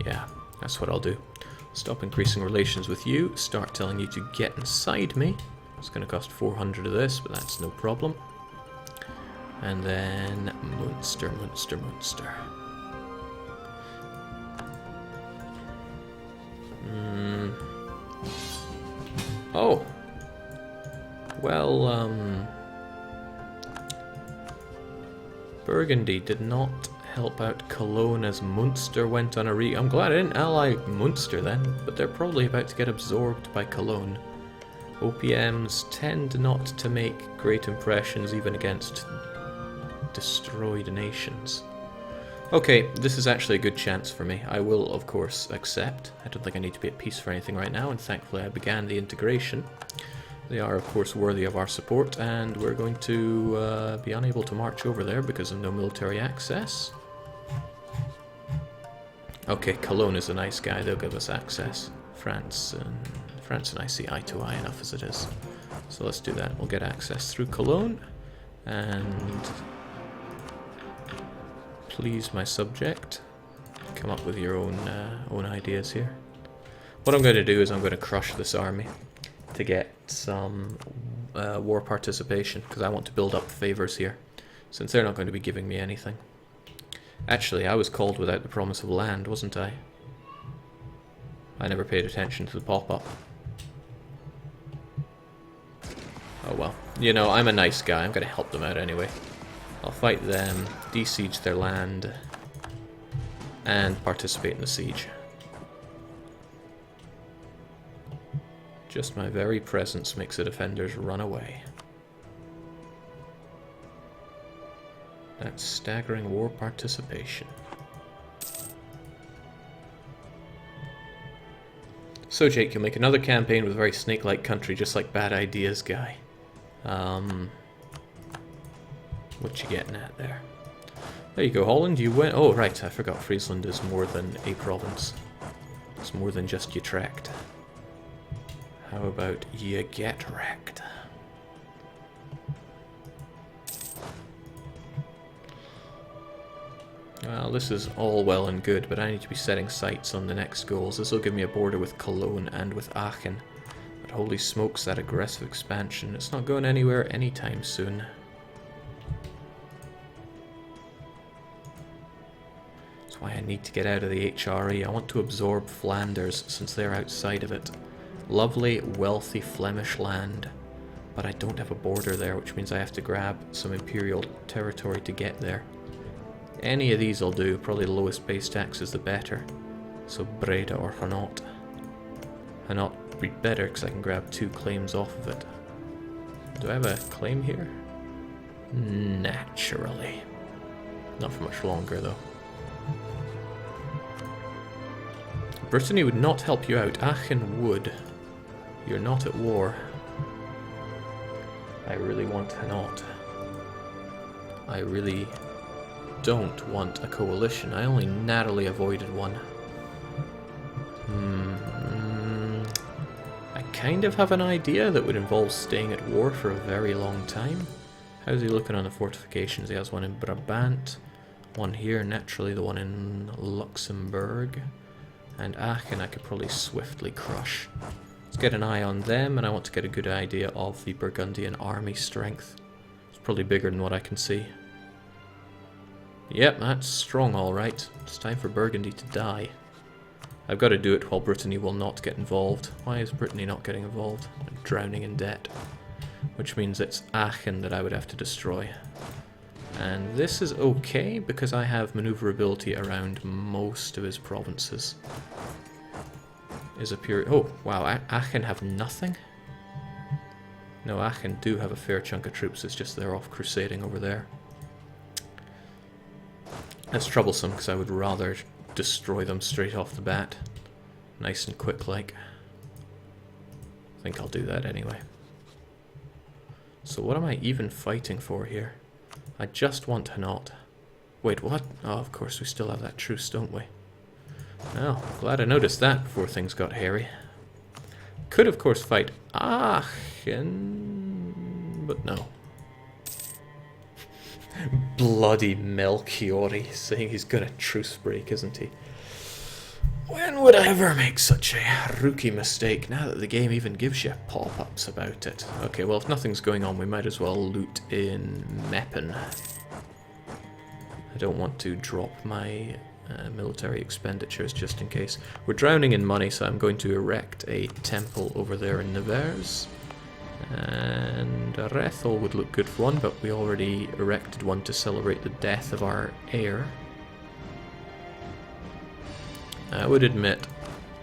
Yeah, that's what I'll do. Stop increasing relations with you, start telling you to get inside me. It's going to cost 400 of this, but that's no problem. And then Munster, Munster, Munster. Oh. Well, Burgundy did not help out Cologne as Munster went on a I'm glad I didn't ally Munster then, but they're probably about to get absorbed by Cologne. OPMs tend not to make great impressions even against destroyed nations. Okay, this is actually a good chance for me. I will, of course, accept. I don't think I need to be at peace for anything right now, and thankfully I began the integration. They are, of course, worthy of our support, and we're going to be unable to march over there because of no military access. Okay, Cologne is a nice guy. They'll give us access. France and I see eye to eye enough as it is. So let's do that. We'll get access through Cologne, and please, my subject, come up with your own ideas here. What I'm going to do is I'm going to crush this army to get some war participation, because I want to build up favors here, since they're not going to be giving me anything. Actually, I was called without the promise of land, wasn't I? I never paid attention to the pop-up. Oh well. You know, I'm a nice guy. I'm going to help them out anyway. I'll fight them, de-siege their land, and participate in the siege. Just my very presence makes the defenders run away. That's staggering war participation. So Jake, you'll make another campaign with a very snake-like country, just like Bad Ideas Guy. What you getting at there? There you go, Holland, you win. Oh, right, I forgot Friesland is more than a province. It's more than just Utrecht. How about you get wrecked? Well, this is all well and good, but I need to be setting sights on the next goals. This will give me a border with Cologne and with Aachen. But holy smokes, that aggressive expansion. It's not going anywhere anytime soon. That's why I need to get out of the HRE. I want to absorb Flanders, since they're outside of it. Lovely, wealthy Flemish land. But I don't have a border there, which means I have to grab some imperial territory to get there. Any of these will do, probably the lowest base tax is the better. So Breda or Hainaut. Hainaut would be better because I can grab 2 claims off of it. Do I have a claim here? Naturally. Not for much longer though. Brittany would not help you out. Aachen would. You're not at war. I really want Hainaut. I really don't want a coalition. I only narrowly avoided one. I kind of have an idea that would involve staying at war for a very long time. How's he looking on the fortifications? He has one in Brabant, one here, naturally the one in Luxembourg, and Aachen I could probably swiftly crush. Let's get an eye on them, and I want to get a good idea of the Burgundian army strength. It's probably bigger than what I can see. Yep, that's strong alright. It's time for Burgundy to die. I've got to do it while Brittany will not get involved. Why is Brittany not getting involved? I'm drowning in debt. Which means it's Aachen that I would have to destroy. And this is okay because I have maneuverability around most of his provinces. Is a pure... Oh, wow, Aachen have nothing? No, Aachen do have a fair chunk of troops, it's just they're off crusading over there. That's troublesome because I would rather destroy them straight off the bat. Nice and quick like. I think I'll do that anyway. So what am I even fighting for here? I just want Hainaut. Wait, what? Oh, of course we still have that truce, don't we? Well, glad I noticed that before things got hairy. Could of course fight Aachen, but no. Bloody Melchiori saying he's gonna truce break, isn't he? When would I ever make such a rookie mistake, now that the game even gives you pop-ups about it? Okay, well, if nothing's going on, we might as well loot in Meppen. I don't want to drop my military expenditures just in case. We're drowning in money, so I'm going to erect a temple over there in Nevers. And Rethel would look good for one, but we already erected one to celebrate the death of our heir. I would admit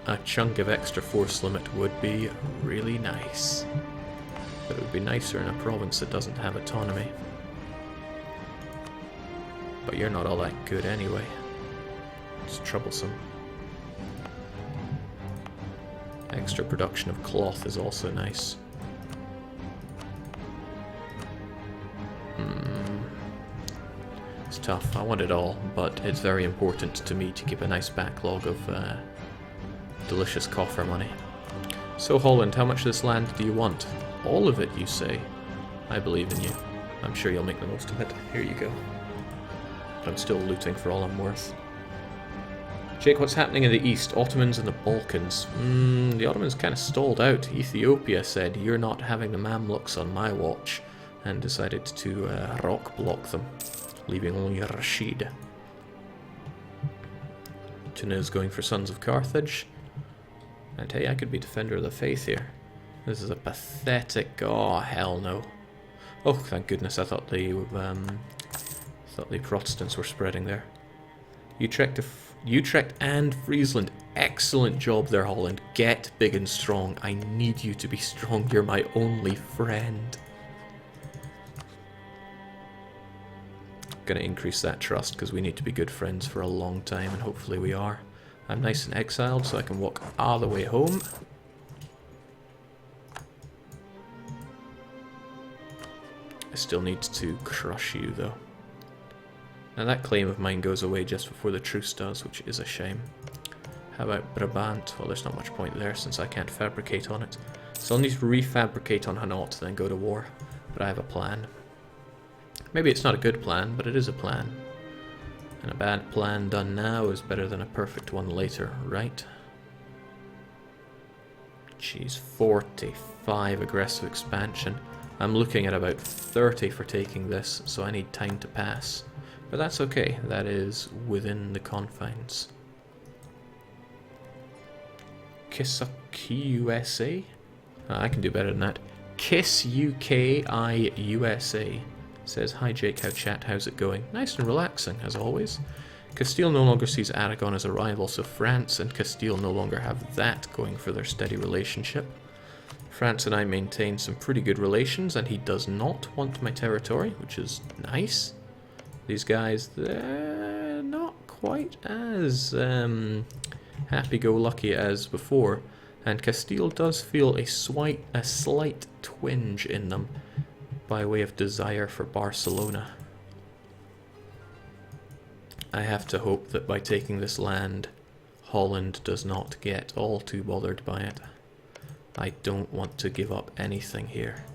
a chunk of extra force limit would be really nice, but it would be nicer in a province that doesn't have autonomy. But you're not all that good anyway. It's troublesome. Extra production of cloth is also nice. It's tough. I want it all, but it's very important to me to keep a nice backlog of delicious coffer money. So Holland, how much of this land do you want? All of it, you say? I believe in you. I'm sure you'll make the most of it. Here you go. But I'm still looting for all I'm worth. Jake, what's happening in the east? Ottomans and the Balkans. The Ottomans kind of stalled out. Ethiopia said, you're not having the Mamluks on my watch, and decided to rock block them, leaving only Rashid. Tuna is going for Sons of Carthage. And hey, I could be Defender of the Faith here. This is a pathetic... Oh, hell no. Oh, thank goodness, I thought the Protestants were spreading there. Utrecht and Friesland. Excellent job there, Holland. Get big and strong. I need you to be strong. You're my only friend. Gonna increase that trust because we need to be good friends for a long time, and hopefully we are. I'm nice and exiled, so I can walk all the way home. I still need to crush you, though. Now that claim of mine goes away just before the truce does, which is a shame. How about Brabant? Well, there's not much point there since I can't fabricate on it. So I'll need to refabricate on Hainaut, then go to war. But I have a plan. Maybe it's not a good plan, but it is a plan. And a bad plan done now is better than a perfect one later, right? Jeez, 45 aggressive expansion. I'm looking at about 30 for taking this, so I need time to pass. But that's okay, that is within the confines. Kisaki USA? I can do better than that. Kiss UKI USA. Says, hi Jake, how's it going? Nice and relaxing, as always. Castile no longer sees Aragon as a rival, so France and Castile no longer have that going for their steady relationship. France and I maintain some pretty good relations, and he does not want my territory, which is nice. These guys, they're not quite as happy-go-lucky as before, and Castile does feel a slight twinge in them by way of desire for Barcelona. I have to hope that by taking this land, Holland does not get all too bothered by it. I don't want to give up anything here.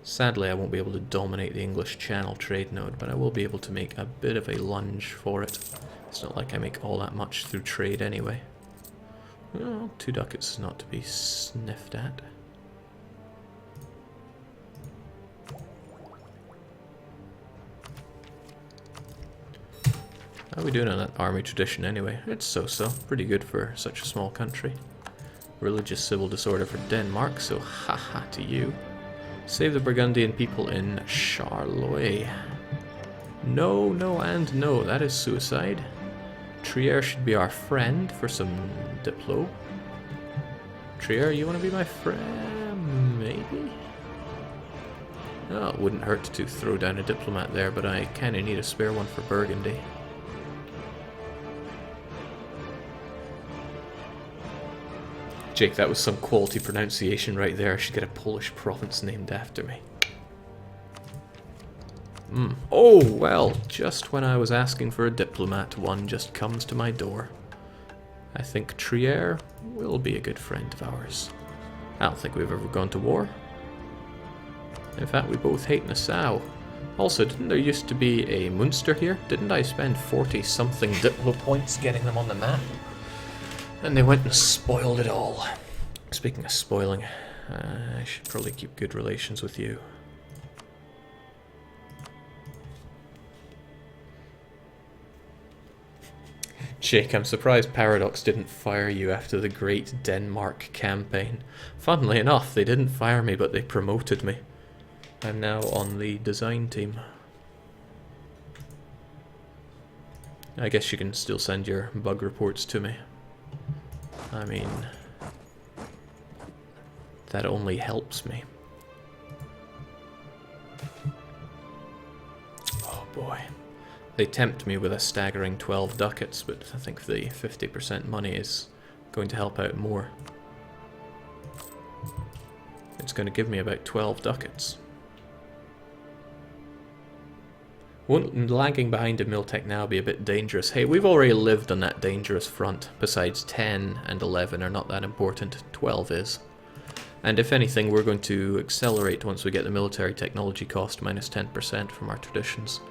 Sadly, I won't be able to dominate the English Channel trade node, but I will be able to make a bit of a lunge for it. It's not like I make all that much through trade anyway. Well, 2 ducats is not to be sniffed at. How are we doing on that army tradition anyway? It's so-so. Pretty good for such a small country. Religious civil disorder for Denmark, so haha to you. Save the Burgundian people in Charleroi. No, no, and no. That is suicide. Trier should be our friend for some Diplo. Trier, you want to be my friend? Maybe? Oh, it wouldn't hurt to throw down a diplomat there, but I kind of need a spare one for Burgundy. Jake, that was some quality pronunciation right there. I should get a Polish province named after me. Oh, well, just when I was asking for a diplomat, one just comes to my door. I think Trier will be a good friend of ours. I don't think we've ever gone to war. In fact, we both hate Nassau. Also, didn't there used to be a Munster here? Didn't I spend 40-something diplo points getting them on the map? And they went and spoiled it all. Speaking of spoiling, I should probably keep good relations with you. Jake, I'm surprised Paradox didn't fire you after the Great Denmark campaign. Funnily enough, they didn't fire me, but they promoted me. I'm now on the design team. I guess you can still send your bug reports to me. I mean, that only helps me. Oh boy. They tempt me with a staggering 12 ducats, but I think the 50% money is going to help out more. It's going to give me about 12 ducats. Won't lagging behind in Miltech now be a bit dangerous? Hey, we've already lived on that dangerous front. Besides 10 and 11 are not that important, 12 is. And if anything, we're going to accelerate once we get the military technology cost minus 10% from our traditions.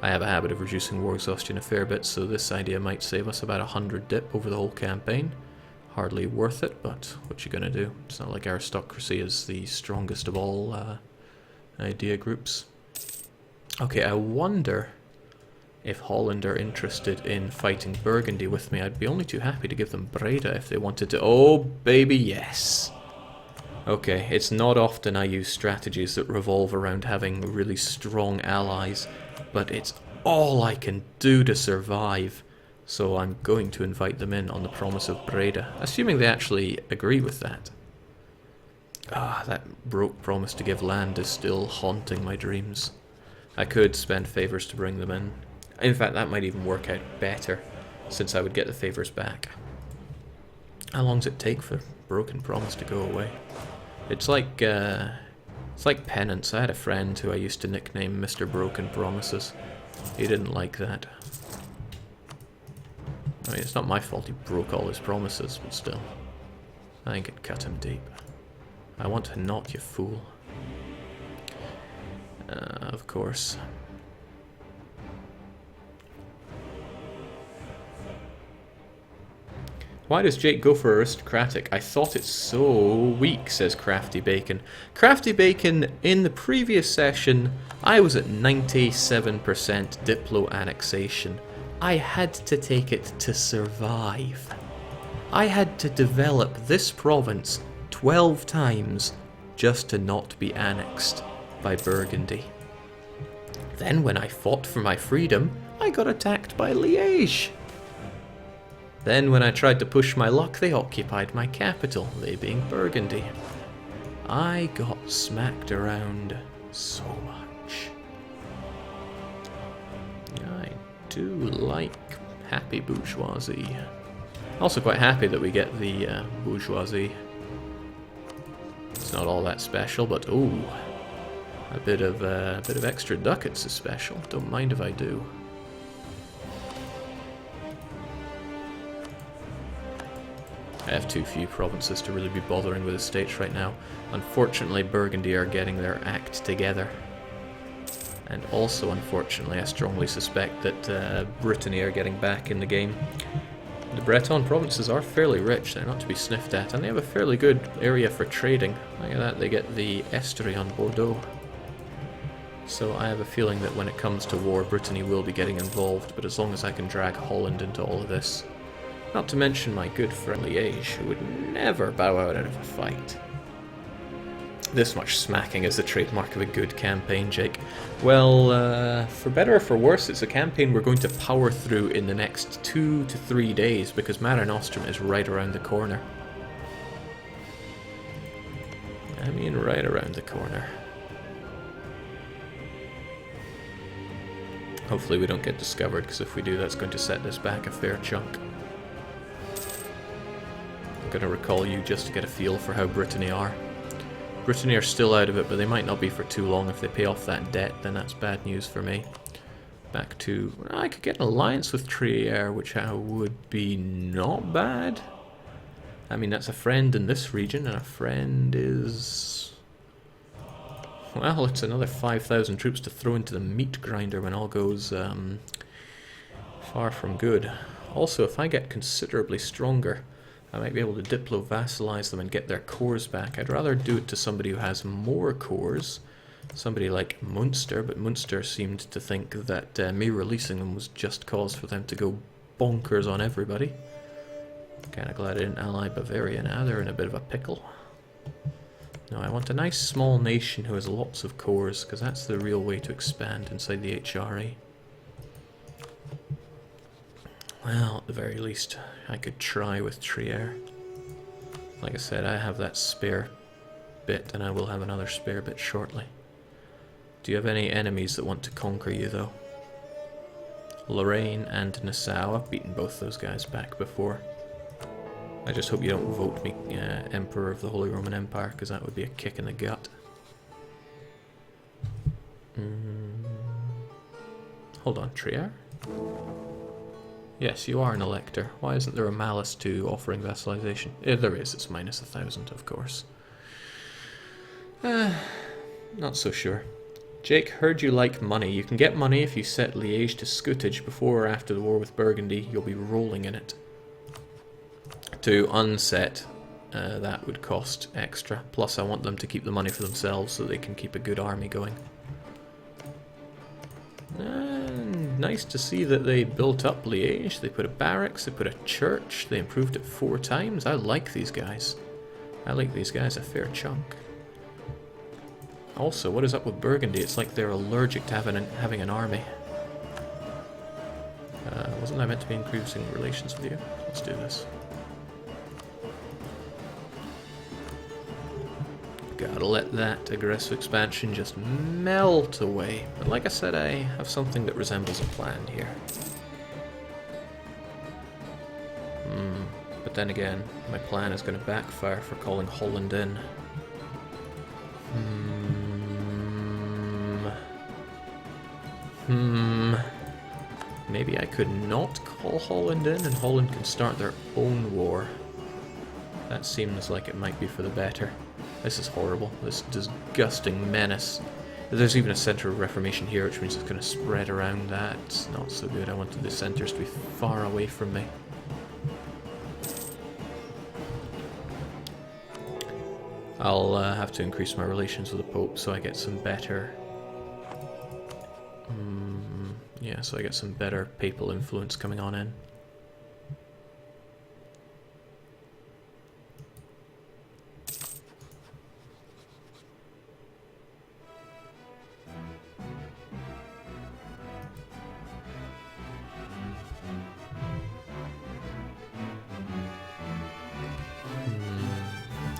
I have a habit of reducing war exhaustion a fair bit, so this idea might save us about 100 dip over the whole campaign. Hardly worth it, but what you gonna do? It's not like aristocracy is the strongest of all idea groups. Okay, I wonder if Holland are interested in fighting Burgundy with me. I'd be only too happy to give them Breda if they wanted to. Oh, baby, yes! Okay, it's not often I use strategies that revolve around having really strong allies, but it's all I can do to survive, so I'm going to invite them in on the promise of Breda, assuming they actually agree with that. Ah, that broke promise to give land is still haunting my dreams. I could spend favours to bring them in. In fact, that might even work out better, since I would get the favours back. How long does it take for broken promise to go away? It's like penance. I had a friend who I used to nickname Mr. Broken Promises. He didn't like that. I mean, it's not my fault he broke all his promises, but still. I think it cut him deep. I want to not, you fool. Of course. Why does Jake go for aristocratic? I thought it's so weak, says Crafty Bacon. Crafty Bacon, in the previous session, I was at 97% Diplo annexation. I had to take it to survive. I had to develop this province 12 times just to not be annexed by Burgundy. Then when I fought for my freedom, I got attacked by Liège. Then when I tried to push my luck, they occupied my capital, they being Burgundy. I got smacked around so much. I do like happy bourgeoisie. Also quite happy that we get the bourgeoisie. It's not all that special, but ooh, a bit of extra ducats is special. Don't mind if I do. I have too few provinces to really be bothering with estates right now. Unfortunately, Burgundy are getting their act together. And also, unfortunately, I strongly suspect that Brittany are getting back in the game. The Breton provinces are fairly rich, they're not to be sniffed at, and they have a fairly good area for trading. Look at that, they get the estuary on Bordeaux. So I have a feeling that when it comes to war, Brittany will be getting involved, but as long as I can drag Holland into all of this. Not to mention my good friend Liège, who would never bow out of a fight. This much smacking is the trademark of a good campaign, Jake. Well, for better or for worse, it's a campaign we're going to power through in the next 2 to 3 days, because Mare Nostrum is right around the corner. I mean, right around the corner. Hopefully we don't get discovered, because if we do, that's going to set this back a fair chunk. I'm going to recall you just to get a feel for how Brittany are. Brittany are still out of it, but they might not be for too long. If they pay off that debt, then that's bad news for me. Back to... I could get an alliance with Trier, which would be not bad. I mean, that's a friend in this region, and a friend is... Well, it's another 5,000 troops to throw into the meat grinder when all goes far from good. Also, if I get considerably stronger, I might be able to diplo-vassalize them and get their cores back. I'd rather do it to somebody who has more cores, somebody like Munster, but Munster seemed to think that me releasing them was just cause for them to go bonkers on everybody. Kinda glad I didn't ally Bavaria now, they're in a bit of a pickle. No, I want a nice small nation who has lots of cores, because that's the real way to expand inside the HRE. Well, at the very least, I could try with Trier. Like I said, I have that spare bit, and I will have another spare bit shortly. Do you have any enemies that want to conquer you, though? Lorraine and Nassau, I've beaten both those guys back before. I just hope you don't vote me Emperor of the Holy Roman Empire, because that would be a kick in the gut. Hold on, Trier? Yes, you are an elector. Why isn't there a malus to offering vassalization? There is, it's minus 1,000, of course. Not so sure. Jake, heard you like money. You can get money if you set Liège to scutage before or after the war with Burgundy. You'll be rolling in it. To unset, that would cost extra. Plus I want them to keep the money for themselves so they can keep a good army going. Nice to see that they built up Liège. They put a barracks, they put a church, they improved it 4 times. I like these guys. I like these guys a fair chunk. Also, what is up with Burgundy? It's like they're allergic to having an army. Wasn't I meant to be increasing relations with you? Let's do this. Gotta let that aggressive expansion just melt away. But like I said, I have something that resembles a plan here. But then again, my plan is going to backfire for calling Holland in. Maybe I could not call Holland in and Holland can start their own war. That seems like it might be for the better. This is horrible. This disgusting menace. There's even a centre of reformation here, which means it's going to spread around that. It's not so good. I wanted the centres to be far away from me. I'll have to increase my relations with the Pope so I get some better... yeah, so I get some better papal influence coming on in.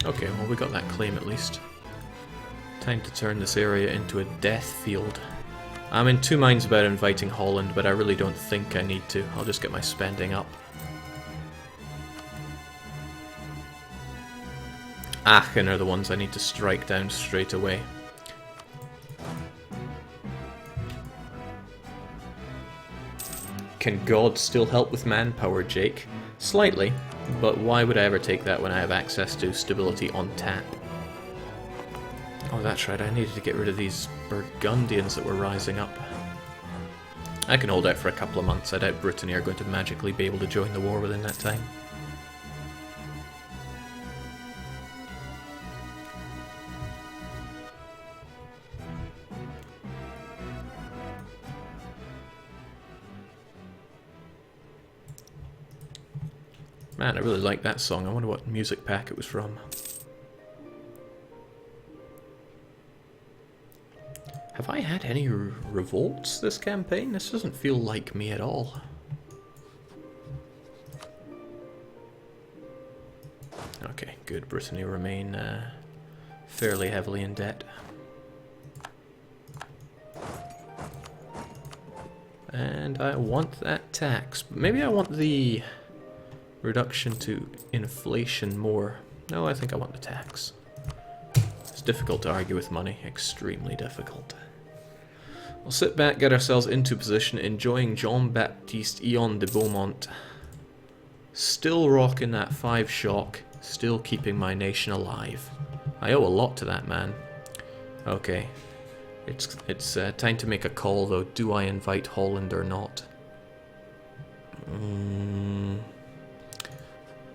Okay, well we got that claim at least. Time to turn this area into a death field. I'm in 2 minds about inviting Holland, but I really don't think I need to. I'll just get my spending up. Aachen are the ones I need to strike down straight away. Can God still help with manpower, Jake? Slightly, but why would I ever take that when I have access to stability on tap? Oh, that's right, I needed to get rid of these Burgundians that were rising up. I can hold out for a couple of months. I doubt Brittany are going to magically be able to join the war within that time. Man, I really like that song. I wonder what music pack it was from. Have I had any revolts this campaign? This doesn't feel like me at all. Okay, good. Brittany remain fairly heavily in debt. And I want that tax. Maybe I want the reduction to inflation more. No, I think I want the tax. It's difficult to argue with money. Extremely difficult. We'll sit back, get ourselves into position, enjoying Jean-Baptiste Ion de Beaumont. Still rocking that 5 shock, still keeping my nation alive. I owe a lot to that man. Okay, it's time to make a call though. Do I invite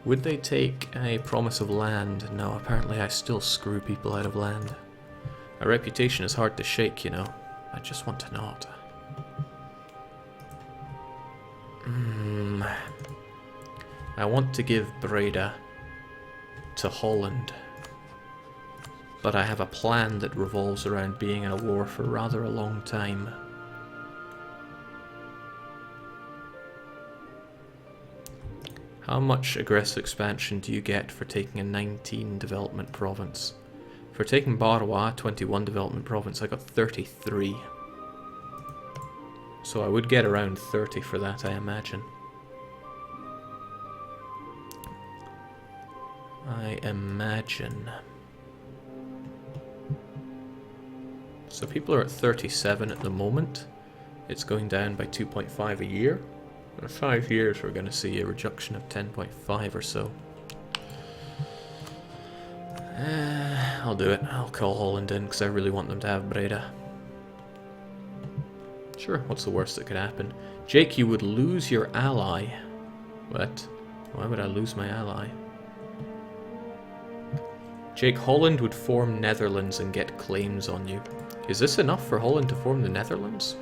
Would they take a promise of land? No, apparently I still screw people out of land. A reputation is hard to shake, you know. I just want to not. I want to give Breda to Holland. But I have a plan that revolves around being in a war for rather a long time. How much aggressive expansion do you get for taking a 19 development province? For taking Barwa, 21 development province, I got 33. So I would get around 30 for that, I imagine. So people are at 37 at the moment. It's going down by 2.5 a year. In 5 years we're going to see a reduction of 10.5 or so. I'll do it. I'll call Holland in because I really want them to have Breda. Sure, what's the worst that could happen? Jake, you would lose your ally. What? Why would I lose my ally? Jake, Holland would form Netherlands and get claims on you. Is this enough for Holland to form the Netherlands?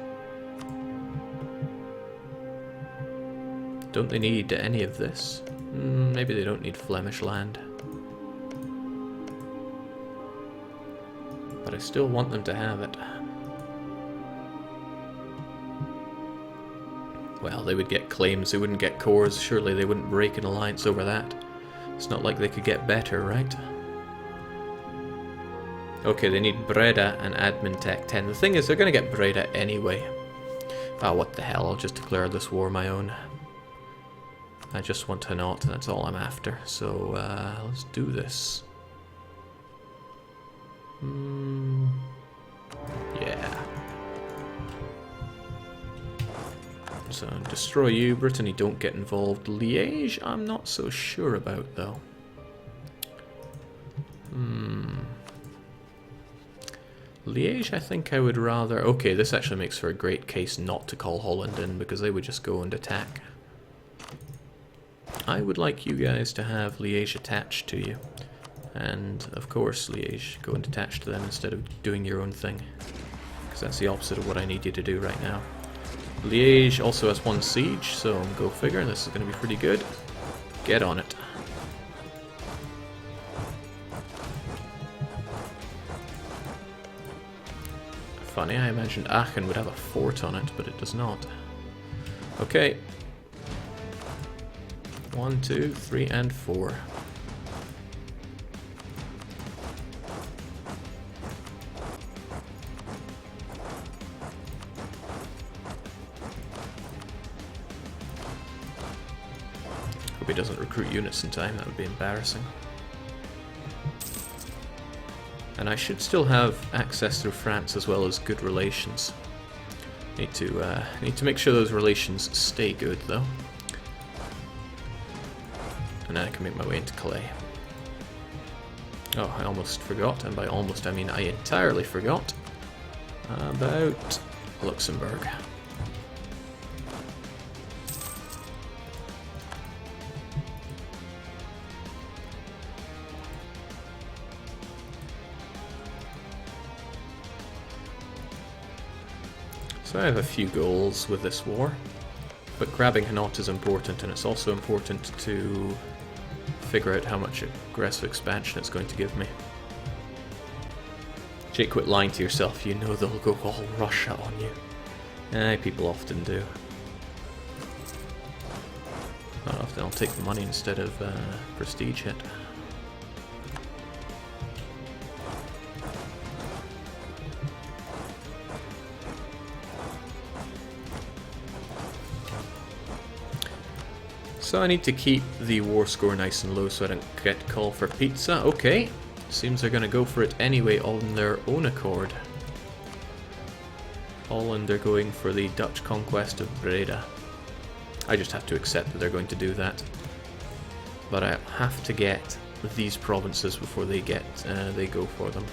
Don't they need any of this? Maybe they don't need Flemish land. But I still want them to have it. Well, they would get claims, they wouldn't get cores. Surely they wouldn't break an alliance over that. It's not like they could get better, right? Okay, they need Breda and Admin Tech 10. The thing is, they're going to get Breda anyway. Ah, what the hell, I'll just declare this war my own. I just want to not, that's all I'm after. So, let's do this. Yeah. So, destroy you. Brittany, don't get involved. Liège, I'm not so sure about, though. Liège, I think I would rather... Okay, this actually makes for a great case not to call Holland in, because they would just go and attack. I would like you guys to have Liège attached to you. And, of course, Liège, go and attach to them instead of doing your own thing. Because that's the opposite of what I need you to do right now. Liège also has 1 siege, so go figure, this is going to be pretty good. Get on it. Funny, I imagined Aachen would have a fort on it, but it does not. Okay. 1, 2, 3, and 4. Hope he doesn't recruit units in time, that would be embarrassing. And I should still have access through France as well as good relations. Need to make sure those relations stay good though. And then I can make my way into Calais. Oh, I almost forgot, and by almost I mean I entirely forgot about Luxembourg. So I have a few goals with this war, but grabbing Hainaut is important, and it's also important to figure out how much aggressive expansion it's going to give me. Jake, quit lying to yourself, you know they'll go all Russia on you. People often do. Not often, I'll take the money instead of prestige hit. So I need to keep the war score nice and low so I don't get called for pizza. Okay, seems they're going to go for it anyway on their own accord. Holland are going for the Dutch conquest of Breda. I just have to accept that they're going to do that. But I have to get these provinces before they go for them.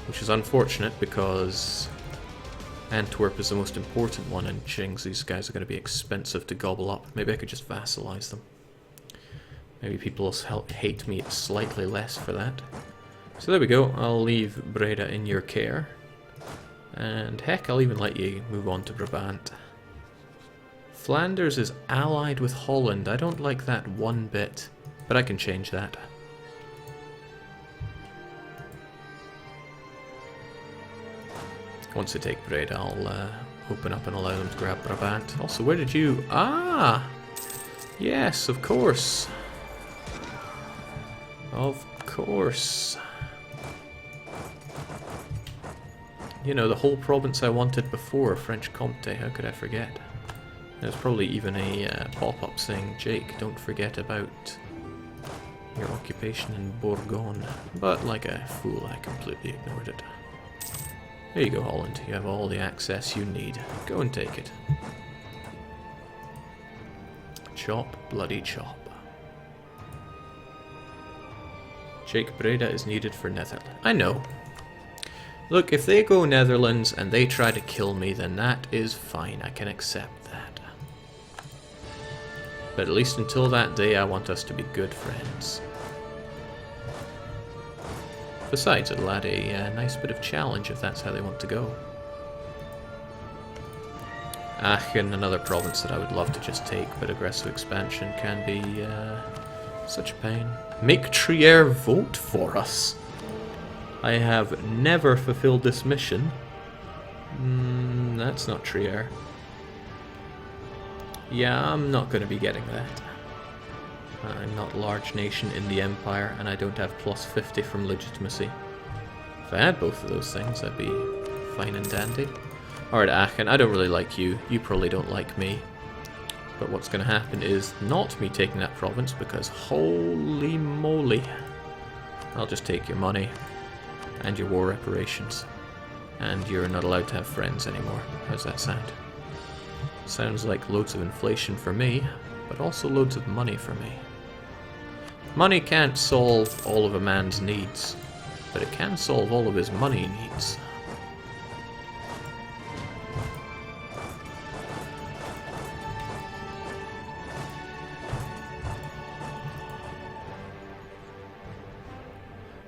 Which is unfortunate because Antwerp is the most important one, and Qing's, these guys are going to be expensive to gobble up. Maybe I could just vassalize them. Maybe people will hate me slightly less for that. So there we go, I'll leave Breda in your care. And heck, I'll even let you move on to Brabant. Flanders is allied with Holland. I don't like that one bit, but I can change that. Once I take Breda, I'll open up and allow them to grab Brabant. Also, where did you... Ah! Yes, of course. Of course. You know, the whole province I wanted before, French Comté, how could I forget? There's probably even a pop-up saying, Jake, don't forget about your occupation in Bourgogne. But like a fool, I completely ignored it. Here you go, Holland. You have all the access you need. Go and take it. Chop, bloody chop. Jake Breda is needed for Netherlands. I know. Look, if they go Netherlands and they try to kill me, then that is fine. I can accept that. But at least until that day, I want us to be good friends. Besides, it'll add a nice bit of challenge if that's how they want to go. Aachen, another province that I would love to just take, but aggressive expansion can be such a pain. Make Trier vote for us. I have never fulfilled this mission. That's not Trier. Yeah, I'm not going to be getting that. I'm not a large nation in the Empire, and I don't have plus 50 from legitimacy. If I had both of those things, I'd be fine and dandy. Alright, Aachen, I don't really like you. You probably don't like me. But what's going to happen is not me taking that province, because holy moly. I'll just take your money and your war reparations. And you're not allowed to have friends anymore. How's that sound? Sounds like loads of inflation for me, but also loads of money for me. Money can't solve all of a man's needs, but it can solve all of his money needs.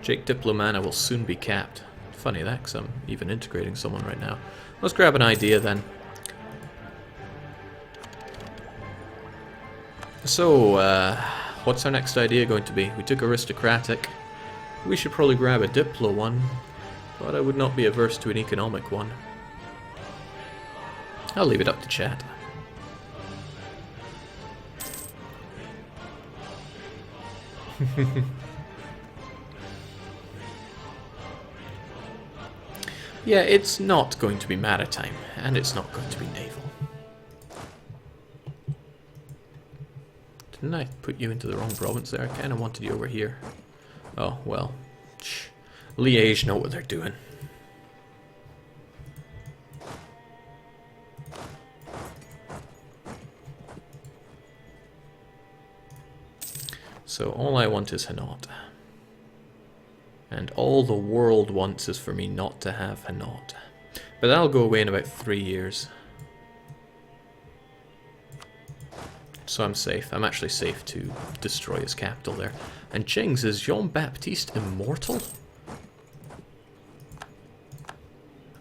Jake Diplomana will soon be capped. Funny that, because I'm even integrating someone right now. Let's grab an idea then. So, what's our next idea going to be? We took aristocratic. We should probably grab a Diplo one, but I would not be averse to an economic one. I'll leave it up to chat. Yeah, it's not going to be maritime, and it's not going to be naval. Didn't I put you into the wrong province there? I kind of wanted you over here. Oh, well. Liège know what they're doing. So all I want is Hainaut. And all the world wants is for me not to have Hainaut. But that'll go away in about 3 years. So I'm safe. I'm actually safe to destroy his capital there. And Jings, is Jean-Baptiste immortal?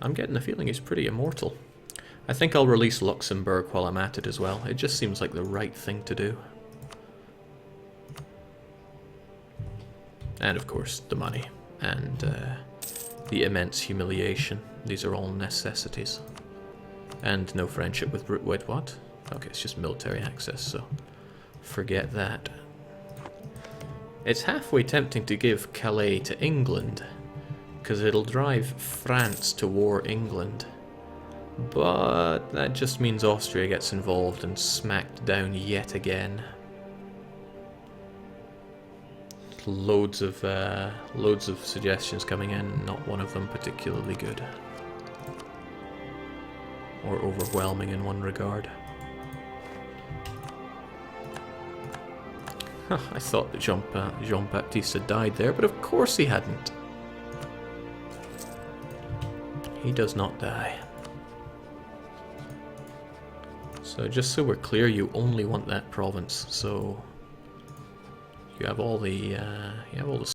I'm getting the feeling he's pretty immortal. I think I'll release Luxembourg while I'm at it as well. It just seems like the right thing to do. And of course, the money. And the immense humiliation. These are all necessities. And no friendship with... Wait, what? Okay, it's just military access, so forget that. It's halfway tempting to give Calais to England, because it'll drive France to war England. But that just means Austria gets involved and smacked down yet again. Loads of suggestions coming in, not one of them particularly good. Or overwhelming in one regard. I thought that Jean-Baptiste had died there, but of course he hadn't. He does not die. So just so we're clear, you only want that province, so You have all the